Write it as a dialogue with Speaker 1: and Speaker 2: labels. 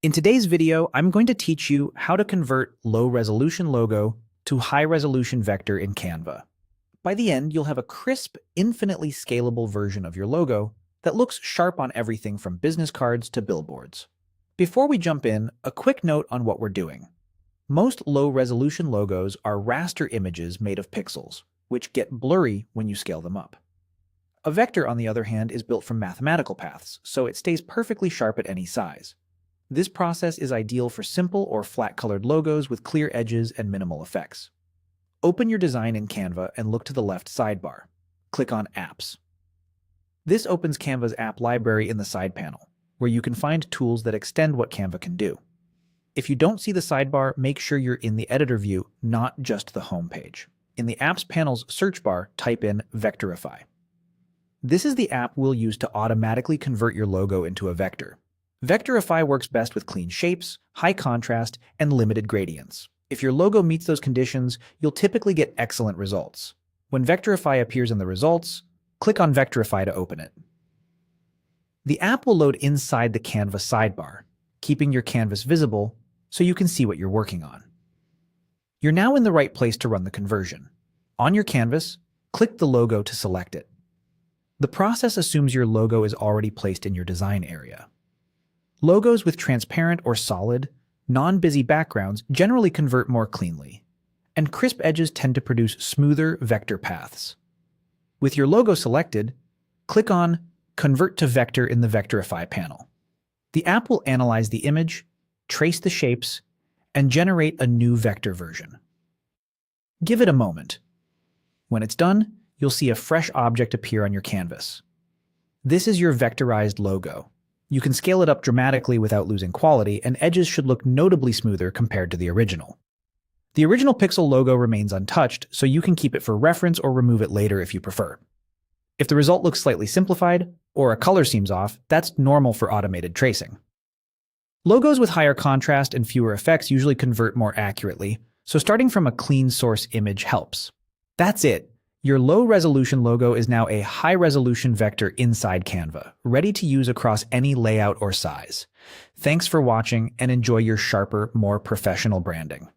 Speaker 1: In today's video, I'm going to teach you how to convert low-resolution logo to high-resolution vector in Canva. By the end, you'll have a crisp, infinitely scalable version of your logo that looks sharp on everything from business cards to billboards. Before we jump in, a quick note on what we're doing. Most low-resolution logos are raster images made of pixels, which get blurry when you scale them up. A vector, on the other hand, is built from mathematical paths, so it stays perfectly sharp at any size. This process is ideal for simple or flat-colored logos with clear edges and minimal effects. Open your design in Canva and look to the left sidebar. Click on Apps. This opens Canva's app library in the side panel, where you can find tools that extend what Canva can do. If you don't see the sidebar, make sure you're in the editor view, not just the home page. In the Apps panel's search bar, type in Vectorify. This is the app we'll use to automatically convert your logo into a vector. Vectorify works best with clean shapes, high contrast, and limited gradients. If your logo meets those conditions, you'll typically get excellent results. When Vectorify appears in the results, click on Vectorify to open it. The app will load inside the Canva sidebar, keeping your canvas visible so you can see what you're working on. You're now in the right place to run the conversion. On your canvas, click the logo to select it. The process assumes your logo is already placed in your design area. Logos with transparent or solid, non-busy backgrounds generally convert more cleanly, and crisp edges tend to produce smoother vector paths. With your logo selected, click on Convert to Vector in the Vectorify panel. The app will analyze the image, trace the shapes, and generate a new vector version. Give it a moment. When it's done, you'll see a fresh object appear on your canvas. This is your vectorized logo. You can scale it up dramatically without losing quality, and edges should look notably smoother compared to the original. The original pixel logo remains untouched, so you can keep it for reference or remove it later if you prefer. If the result looks slightly simplified, or a color seems off, that's normal for automated tracing. Logos with higher contrast and fewer effects usually convert more accurately, so starting from a clean source image helps. That's it. Your low-resolution logo is now a high-resolution vector inside Canva, ready to use across any layout or size. Thanks for watching, and enjoy your sharper, more professional branding.